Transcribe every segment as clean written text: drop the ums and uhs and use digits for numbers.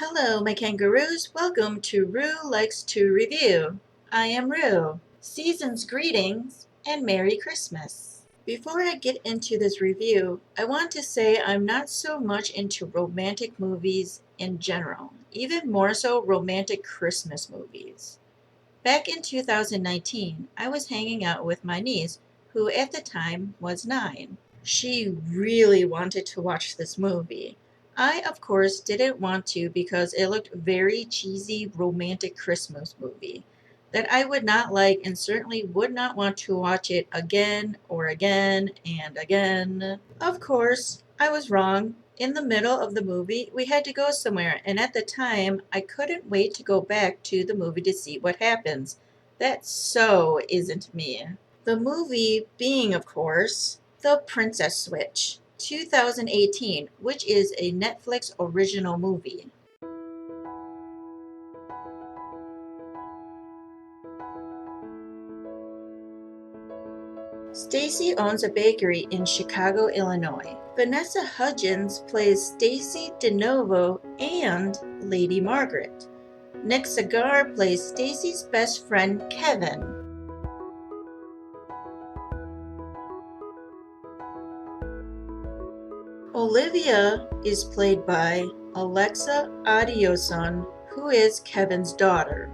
Hello, my kangaroos. Welcome to Rue Likes to Review. I am Rue. Season's greetings and Merry Christmas. Before I get into this review, I want to say I'm not so much into romantic movies in general, even more so romantic Christmas movies. Back in 2019, I was hanging out with my niece, who at the time was 9. She really wanted to watch this movie. I, of course, didn't want to because it looked very cheesy romantic Christmas movie that I would not like and certainly would not want to watch it again or again and again. Of course, I was wrong. In the middle of the movie, we had to go somewhere, and at the time, I couldn't wait to go back to the movie to see what happens. That so isn't me. The movie being, of course, The Princess Switch, 2018, which is a Netflix original movie. Stacy owns a bakery in Chicago, Illinois. Vanessa Hudgens plays Stacy DeNovo and Lady Margaret. Nick Sagar plays Stacy's best friend Kevin. Olivia is played by Alexa Adioson, who is Kevin's daughter.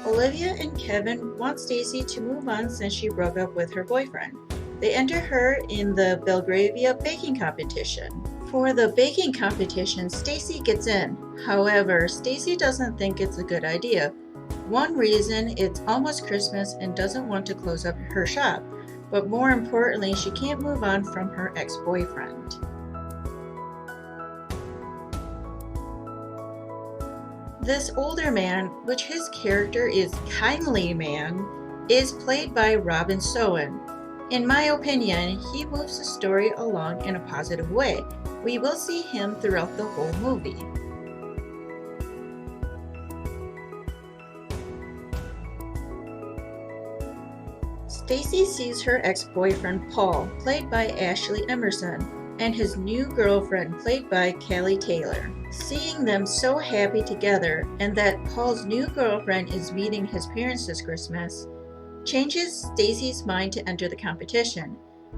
Olivia and Kevin want Stacy to move on since she broke up with her boyfriend. They enter her in the Belgravia baking competition. For the baking competition, Stacy gets in. However, Stacy doesn't think it's a good idea. One reason, it's almost Christmas and doesn't want to close up her shop, but more importantly, she can't move on from her ex-boyfriend. This older man, which his character is Kindly Man, is played by Robin Soen. In my opinion, he moves the story along in a positive way. We will see him throughout the whole movie. Stacy sees her ex-boyfriend Paul, played by Ashley Emerson, and his new girlfriend, played by Callie Taylor. Seeing them so happy together and that Paul's new girlfriend is meeting his parents this Christmas changes Stacy's mind to enter the competition.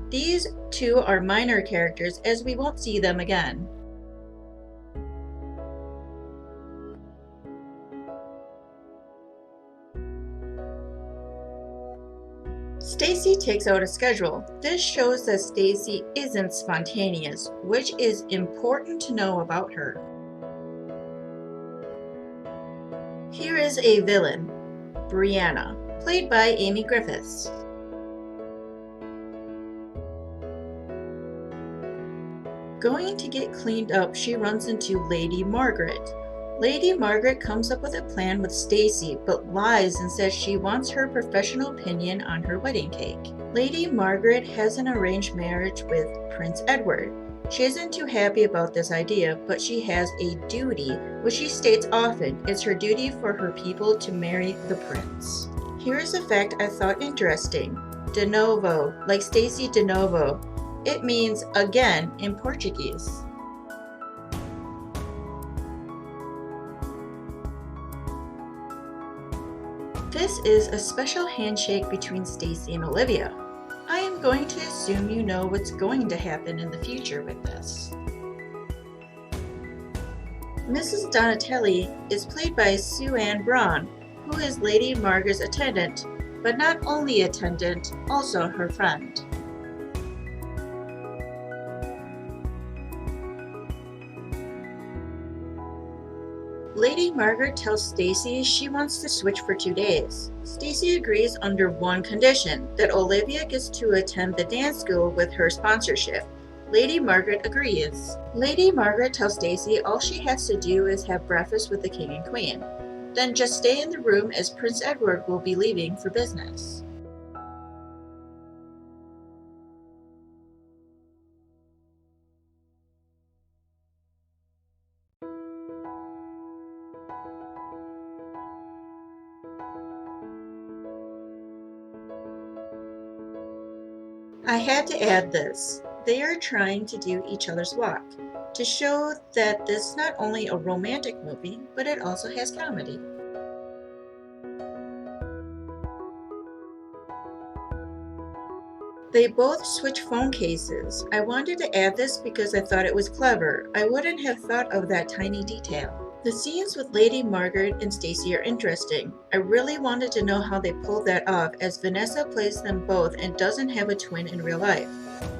These two are minor characters as we won't see them again. Stacy takes out a schedule. This shows that Stacy isn't spontaneous, which is important to know about her. Here is a villain, Brianna, played by Amy Griffiths. Going to get cleaned up, she runs into Lady Margaret. Lady Margaret comes up with a plan with Stacy, but lies and says she wants her professional opinion on her wedding cake. Lady Margaret has an arranged marriage with Prince Edward. She isn't too happy about this idea, but she has a duty, which she states often. It's her duty for her people to marry the prince. Here is a fact I thought interesting. De novo, like Stacy de novo. It means again in Portuguese. This is a special handshake between Stacy and Olivia. I am going to assume you know what's going to happen in the future with this. Mrs. Donatelli is played by Sue Ann Braun, who is Lady Margaret's attendant, but not only attendant, also her friend. Lady Margaret tells Stacy she wants to switch for 2 days. Stacy agrees under one condition, that Olivia gets to attend the dance school with her sponsorship. Lady Margaret agrees. Lady Margaret tells Stacy all she has to do is have breakfast with the king and queen. Then just stay in the room as Prince Edward will be leaving for business. I had to add this. They are trying to do each other's walk, to show that this is not only a romantic movie, but it also has comedy. They both switch phone cases. I wanted to add this because I thought it was clever. I wouldn't have thought of that tiny detail. The scenes with Lady Margaret and Stacy are interesting. I really wanted to know how they pulled that off, as Vanessa plays them both and doesn't have a twin in real life.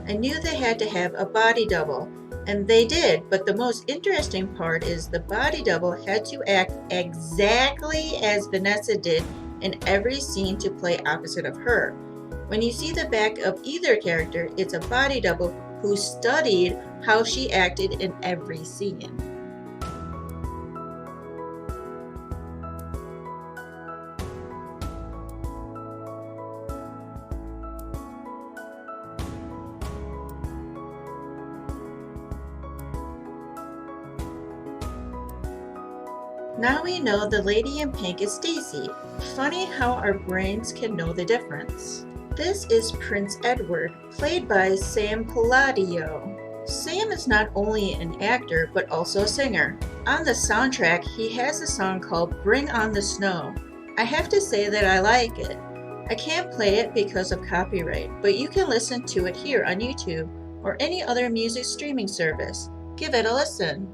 I knew they had to have a body double, and they did, but the most interesting part is the body double had to act exactly as Vanessa did in every scene to play opposite of her. When you see the back of either character, it's a body double who studied how she acted in every scene. Now we know the lady in pink is Stacy. Funny how our brains can know the difference. This is Prince Edward, played by Sam Palladio. Sam is not only an actor, but also a singer. On the soundtrack, he has a song called Bring on the Snow. I have to say that I like it. I can't play it because of copyright, but you can listen to it here on YouTube or any other music streaming service. Give it a listen.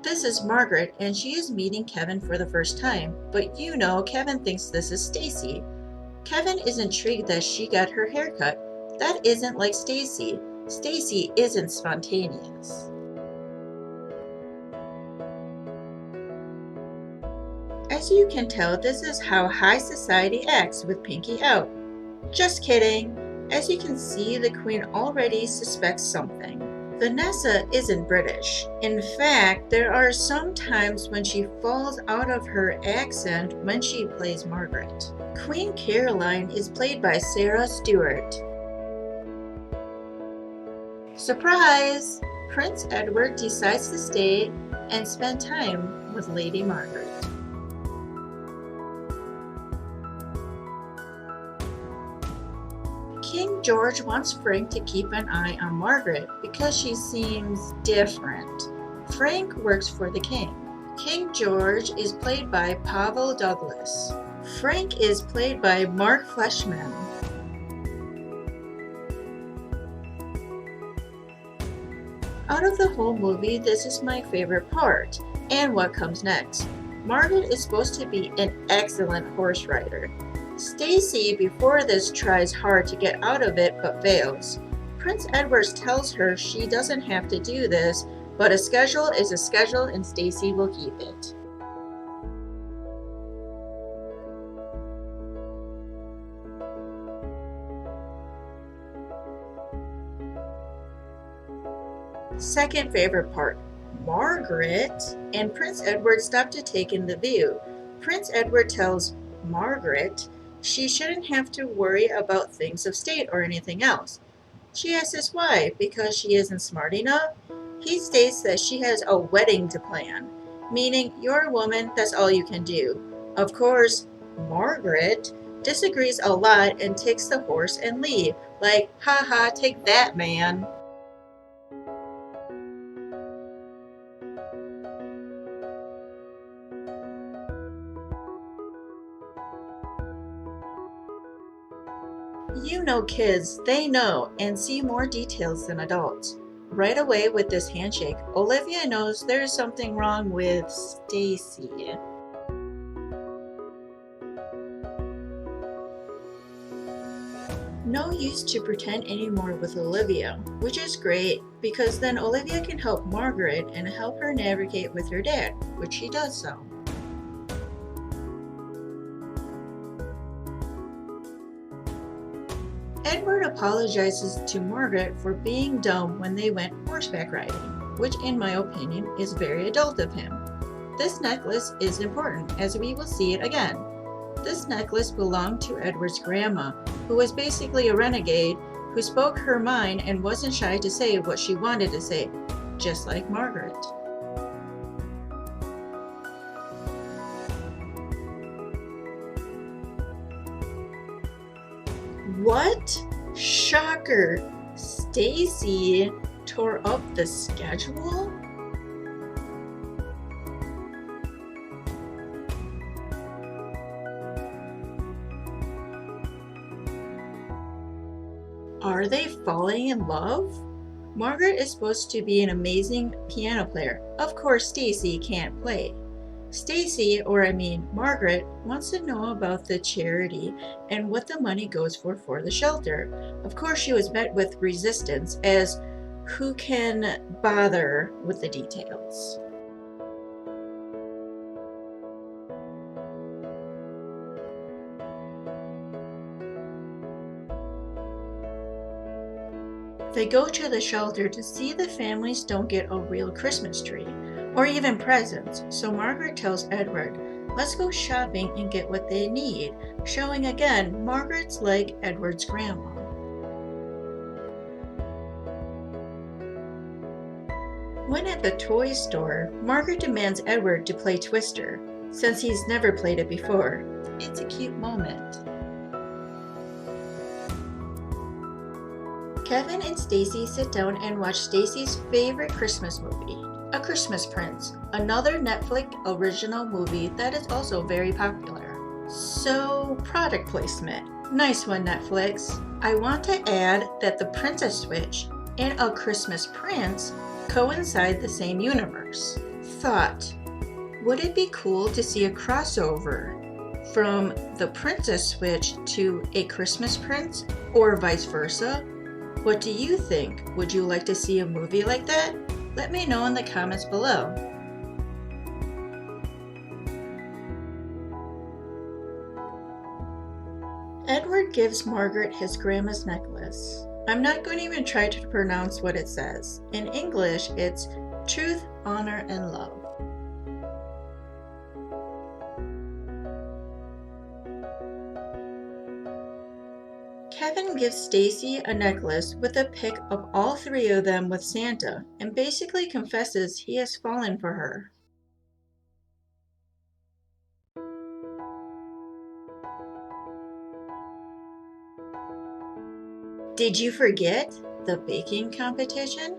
This is Margaret, and she is meeting Kevin for the first time, but you know Kevin thinks this is Stacy. Kevin is intrigued that she got her hair cut. That isn't like Stacy. Stacy isn't spontaneous. As you can tell, this is how high society acts with Pinky out. Just kidding. As you can see, the Queen already suspects something. Vanessa isn't British. In fact, there are some times when she falls out of her accent when she plays Margaret. Queen Caroline is played by Sarah Stewart. Surprise! Prince Edward decides to stay and spend time with Lady Margaret. King George wants Frank to keep an eye on Margaret because she seems different. Frank works for the king. King George is played by Pavel Douglas. Frank is played by Mark Fleshman. Out of the whole movie, this is my favorite part, and what comes next. Margaret is supposed to be an excellent horse rider. Stacy before this tries hard to get out of it but fails. Prince Edward tells her she doesn't have to do this, but a schedule is a schedule and Stacy will keep it. Second favorite part. Margaret and Prince Edward stop to take in the view. Prince Edward tells Margaret she shouldn't have to worry about things of state or anything else. She asks why, because she isn't smart enough? He states that she has a wedding to plan, meaning you're a woman, that's all you can do. Of course, Margaret disagrees a lot and takes the horse and leave, like, haha, take that, man. You know kids, they know and see more details than adults. Right away with this handshake, Olivia knows there's something wrong with Stacy. No use to pretend anymore with Olivia, which is great because then Olivia can help Margaret and help her navigate with her dad, which she does so. Edward apologizes to Margaret for being dumb when they went horseback riding, which in my opinion is very adult of him. This necklace is important, as we will see it again. This necklace belonged to Edward's grandma, who was basically a renegade who spoke her mind and wasn't shy to say what she wanted to say, just like Margaret. What? Shocker! Stacy tore up the schedule? Are they falling in love? Margaret is supposed to be an amazing piano player. Of course, Stacy can't play. Stacy, Margaret, wants to know about the charity and what the money goes for the shelter. Of course, she was met with resistance, as who can bother with the details? They go to the shelter to see the families don't get a real Christmas tree or even presents, so Margaret tells Edward, let's go shopping and get what they need, showing again Margaret's like Edward's grandma. When at the toy store, Margaret demands Edward to play Twister, since he's never played it before. It's a cute moment. Kevin and Stacy sit down and watch Stacy's favorite Christmas movie, A Christmas Prince, another Netflix original movie that is also very popular. So, product placement. Nice one, Netflix. I want to add that the Princess Switch and A Christmas Prince coincide the same universe. Thought, would it be cool to see a crossover from the Princess Switch to A Christmas Prince, or vice versa? What do you think? Would you like to see a movie like that? Let me know in the comments below. Edward gives Margaret his grandma's necklace. I'm not going to even try to pronounce what it says. In English, it's truth, honor, and love. Kevin gives Stacy a necklace with a pic of all three of them with Santa and basically confesses he has fallen for her. Did you forget the baking competition?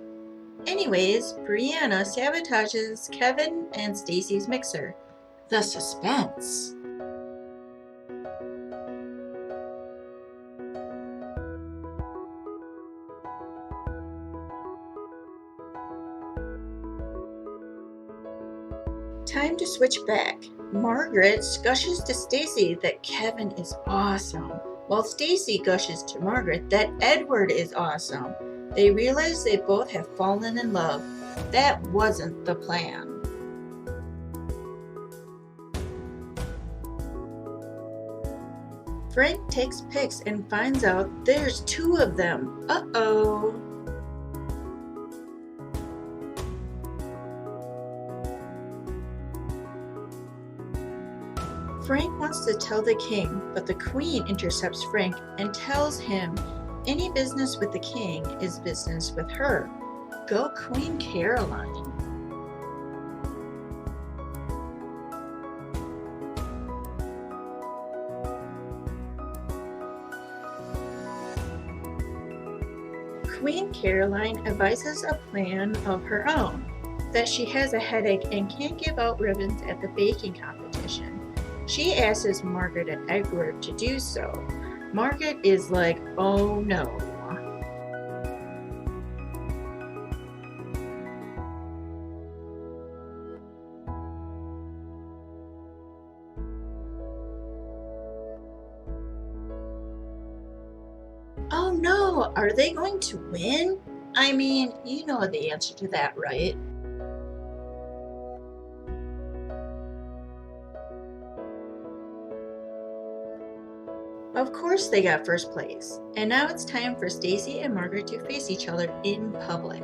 Anyways, Brianna sabotages Kevin and Stacy's mixer. The suspense. Time to switch back. Margaret gushes to Stacy that Kevin is awesome, while Stacy gushes to Margaret that Edward is awesome. They realize they both have fallen in love. That wasn't the plan. Frank takes pics and finds out there's two of them. Uh-oh. Frank wants to tell the king, but the queen intercepts Frank and tells him any business with the king is business with her. Go Queen Caroline. Queen Caroline advises a plan of her own, that she has a headache and can't give out ribbons at the baking competition. She asks Margaret and Edward to do so. Margaret is like, oh no. Oh no, are they going to win? I mean, you know the answer to that, right? Of course they got first place, and now it's time for Stacy and Margaret to face each other in public.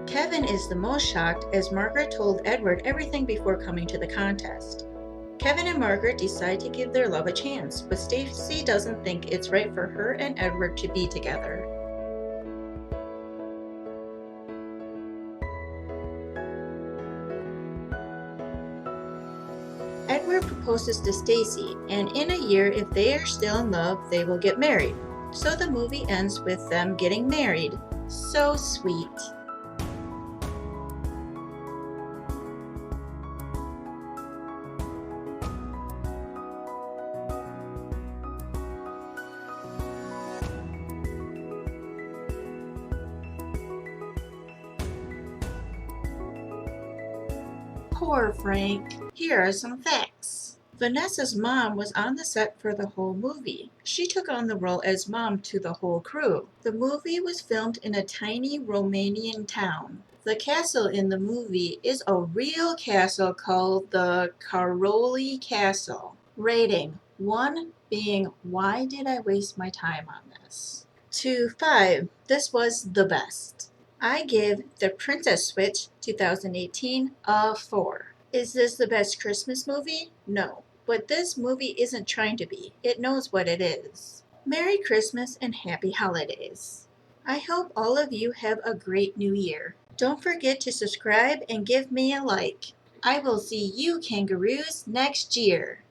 Kevin is the most shocked as Margaret told Edward everything before coming to the contest. Kevin and Margaret decide to give their love a chance, but Stacy doesn't think it's right for her and Edward to be together. proposes to Stacy, and in a year, if they are still in love, they will get married. So the movie ends with them getting married. So sweet. Poor Frank. Here are some facts. Vanessa's mom was on the set for the whole movie. She took on the role as mom to the whole crew. The movie was filmed in a tiny Romanian town. The castle in the movie is a real castle called the Caroli Castle. Rating 1 being, why did I waste my time on this? 2, 5, this was the best. I give The Princess Switch 2018 a 4. Is this the best Christmas movie? No. But this movie isn't trying to be. It knows what it is. Merry Christmas and Happy Holidays. I hope all of you have a great new year. Don't forget to subscribe and give me a like. I will see you kangaroos next year.